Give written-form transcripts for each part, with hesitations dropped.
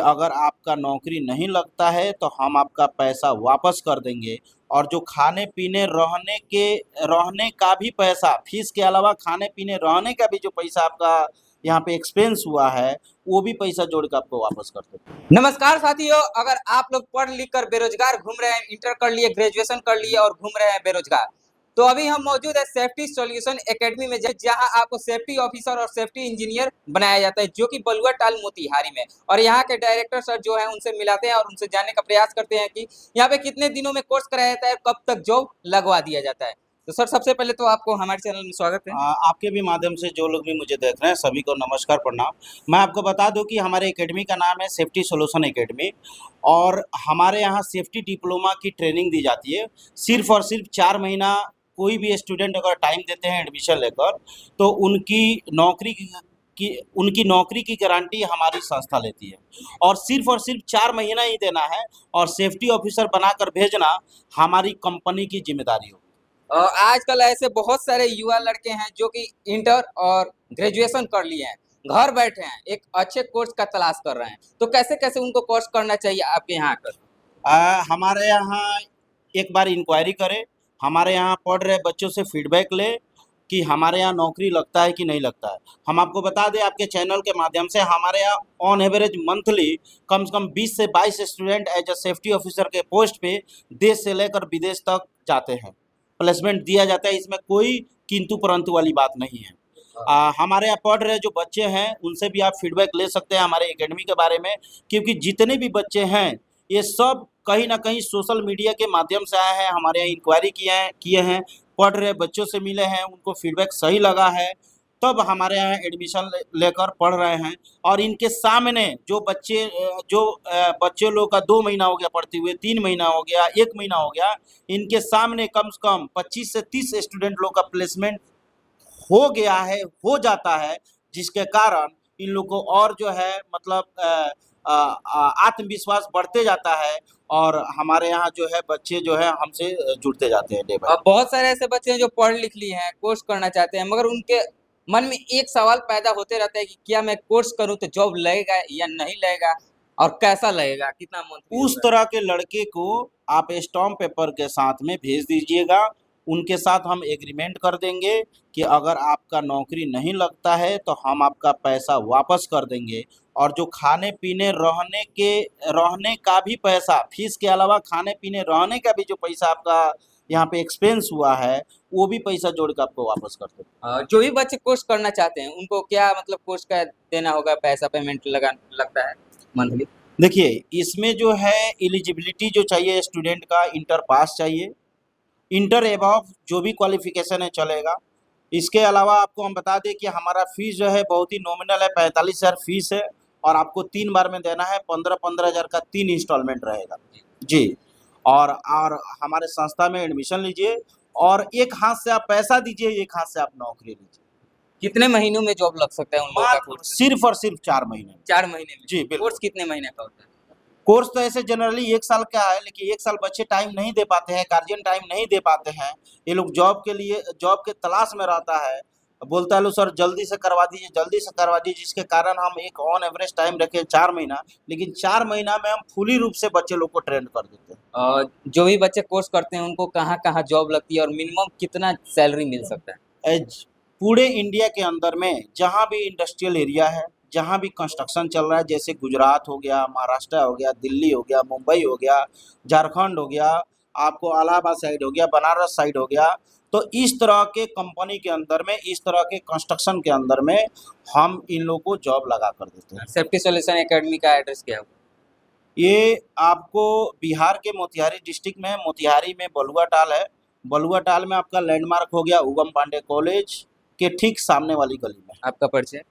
अगर आपका नौकरी नहीं लगता है तो हम आपका पैसा वापस कर देंगे और जो खाने पीने रहने का भी पैसा, फीस के अलावा खाने पीने रहने का भी जो पैसा आपका यहाँ पे एक्सपेंस हुआ है वो भी पैसा जोड़ के आपको वापस कर देंगे। नमस्कार साथियों, अगर आप लोग पढ़ लिख कर बेरोजगार घूम रहे हैं, इंटर कर लिए, ग्रेजुएशन कर लिए और घूम रहे हैं बेरोजगार, तो अभी हम मौजूद है सेफ्टी सॉल्यूशन एकेडमी में, जहां आपको सेफ्टी ऑफिसर और सेफ्टी इंजीनियर बनाया जाता है, जो कि बलुआ टाल मोतिहारी में। और यहाँ के डायरेक्टर सर जो है उनसे मिलाते हैं और उनसे जानने का प्रयास करते हैं कि यहाँ पे कितने दिनों में कोर्स कराया जाता है, कब तक जॉब लगवा दिया जाता है। तो सर, सबसे पहले तो आपको हमारे चैनल में स्वागत है। आपके भी माध्यम से जो लोग भी मुझे देख रहे हैं सभी को नमस्कार, प्रणाम। मैं आपको बता दूं कि हमारे एकेडमी का नाम है सेफ्टी सॉल्यूशन एकेडमी और हमारे यहाँ सेफ्टी डिप्लोमा की ट्रेनिंग दी जाती है। सिर्फ और सिर्फ 4 महीना कोई भी स्टूडेंट अगर टाइम देते हैं एडमिशन लेकर तो उनकी नौकरी की गारंटी हमारी संस्था लेती है और सिर्फ 4 महीना ही देना है और सेफ्टी ऑफिसर बनाकर भेजना हमारी कंपनी की जिम्मेदारी होगी। आजकल ऐसे बहुत सारे युवा लड़के हैं जो कि इंटर और ग्रेजुएशन कर लिए हैं, घर बैठे हैं, एक अच्छे कोर्स का तलाश कर रहे हैं, तो कैसे कैसे उनको कोर्स करना चाहिए आपके यहाँ आकर? हमारे यहाँ एक बार इंक्वायरी करें, हमारे यहाँ पढ़ रहे बच्चों से फीडबैक लें कि हमारे यहाँ नौकरी लगता है कि नहीं लगता है। हम आपको बता दें आपके चैनल के माध्यम से हमारे यहाँ ऑन एवरेज मंथली कम से कम 20 से 22 student as a safety officer के पोस्ट पे देश से लेकर विदेश तक जाते हैं, प्लेसमेंट दिया जाता है। इसमें कोई किंतु परंतु वाली बात नहीं है। हमारे यहाँ पढ़ रहे जो बच्चे हैं उनसे भी आप फीडबैक ले सकते हैं हमारे एकेडमी के बारे में, क्योंकि जितने भी बच्चे हैं ये सब कहीं ना कहीं सोशल मीडिया के माध्यम से आए हैं, हमारे यहाँ इंक्वायरी किए हैं, पढ़ रहे बच्चों से मिले हैं, उनको फीडबैक सही लगा है, तब हमारे यहाँ एडमिशन लेकर पढ़ रहे हैं। और इनके सामने बच्चे लोग का 2 महीना हो गया पढ़ते हुए, 3 महीना हो गया, 1 महीना हो गया, इनके सामने कम से कम 25 से 30 स्टूडेंट लोग का प्लेसमेंट हो गया है, हो जाता है, जिसके कारण इन लोग को और जो है मतलब आत्मविश्वास बढ़ते जाता है और हमारे यहाँ जो है बच्चे जो है हमसे जुड़ते जाते हैं डे बाय। अब बहुत सारे ऐसे बच्चे हैं जो पढ़ लिख लिए हैं, कोर्स करना चाहते हैं, मगर उनके मन में एक सवाल पैदा होते रहता है कि क्या मैं कोर्स करूं तो जॉब लगेगा या नहीं लगेगा, और कैसा लगेगा, कितना मंथली उस होगा। तरह के लड़के को आप स्टॉम्प पेपर के साथ में भेज दीजिएगा, उनके साथ हम एग्रीमेंट कर देंगे कि अगर आपका नौकरी नहीं लगता है तो हम आपका पैसा वापस कर देंगे और जो खाने पीने रहने का भी पैसा, फीस के अलावा खाने पीने रहने का भी जो पैसा आपका यहाँ पे एक्सपेंस हुआ है वो भी पैसा जोड़ के आपको वापस कर देंगे। जो भी बच्चे कोर्स करना चाहते हैं उनको क्या मतलब कोर्स का देना होगा, पैसा पेमेंट लगता है मंथली? देखिए, इसमें जो है एलिजिबिलिटी जो चाहिए स्टूडेंट का इंटर पास चाहिए, इंटर एबव जो भी क्वालिफिकेशन है चलेगा। इसके अलावा आपको हम बता दें कि हमारा फीस जो है बहुत ही नॉमिनल है, 45,000 फीस है और आपको 3 बार में देना है, 15,000 का 3 इंस्टॉलमेंट रहेगा जी। और हमारे संस्था में एडमिशन लीजिए और एक हाथ से आप पैसा दीजिए, एक हाथ से आप नौकरी लीजिए। कितने महीनों में जॉब लग सकता है उन लोगों का मात्र कोर्स? सिर्फ और सिर्फ 4 महीने में। 4 महीने में? जी बिल्कुल। कोर्स कितने महीने का होता है? कोर्स तो ऐसे जनरली 1 साल का है, लेकिन 1 साल बच्चे टाइम नहीं दे पाते हैं, गार्जियन टाइम नहीं दे पाते हैं, ये लोग जॉब के तलाश में रहता है, बोलता है लो सर जल्दी से करवा दीजिए, जल्दी से करवा दीजिए, जिसके कारण हम एक ऑन एवरेज टाइम रखे 4 महीना, लेकिन 4 महीना में हम फुली रूप से बच्चे लोग को ट्रेन कर देते हैं। और जो भी बच्चे कोर्स करते हैं उनको कहाँ कहाँ जॉब लगती है और मिनिमम कितना सैलरी मिल सकता है? पूरे इंडिया के अंदर में जहाँ भी इंडस्ट्रियल एरिया है, जहाँ भी कंस्ट्रक्शन चल रहा है, जैसे गुजरात हो गया, महाराष्ट्र हो गया, दिल्ली हो गया, मुंबई हो गया, झारखंड हो गया, आपको इलाहाबाद साइड हो गया, बनारस साइड हो गया, तो इस तरह के कंपनी के अंदर में, इस तरह के कंस्ट्रक्शन के अंदर में हम इन लोगों को जॉब लगा कर देते हैं। सेफ्टी सॉल्यूशन एकेडमी का एड्रेस क्या है? ये आपको बिहार के मोतिहारी डिस्ट्रिक्ट में, मोतिहारी में बलुआ टाल है, बलुआ टाल में आपका लैंडमार्क हो गया उगम पांडे कॉलेज के ठीक सामने वाली गली में। आपका परिचय?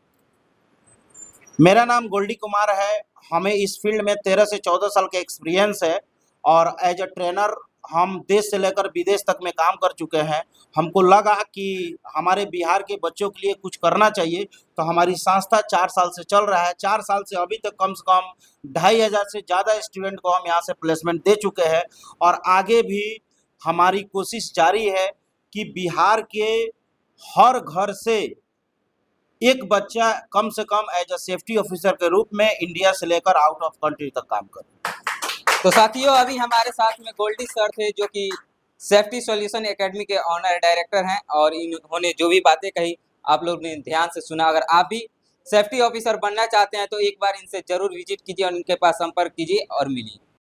मेरा नाम गोल्डी कुमार है, हमें इस फील्ड में 13 से 14 साल का एक्सपीरियंस है और एज अ ट्रेनर हम देश से लेकर विदेश तक में काम कर चुके हैं। हमको लगा कि हमारे बिहार के बच्चों के लिए कुछ करना चाहिए, तो हमारी संस्था 4 साल से चल रहा है। 4 साल से अभी तक कम से कम 2,500 से ज़्यादा स्टूडेंट को हम यहाँ से प्लेसमेंट दे चुके हैं और आगे भी हमारी कोशिश जारी है कि बिहार के हर घर से एक बच्चा कम से कम एज अ सेफ्टी ऑफिसर के रूप में इंडिया से लेकर आउट ऑफ कंट्री तक काम करे। तो साथियों अभी हमारे साथ में गोल्डी सर थे जो कि सेफ्टी सॉल्यूशन एकेडमी के ऑनर डायरेक्टर हैं, और इन्होंने जो भी बातें कही आप लोग ने ध्यान से सुना। अगर आप भी सेफ्टी ऑफिसर बनना चाहते हैं तो एक बार इनसे जरूर विजिट कीजिए और इनके पास संपर्क कीजिए और मिलिए।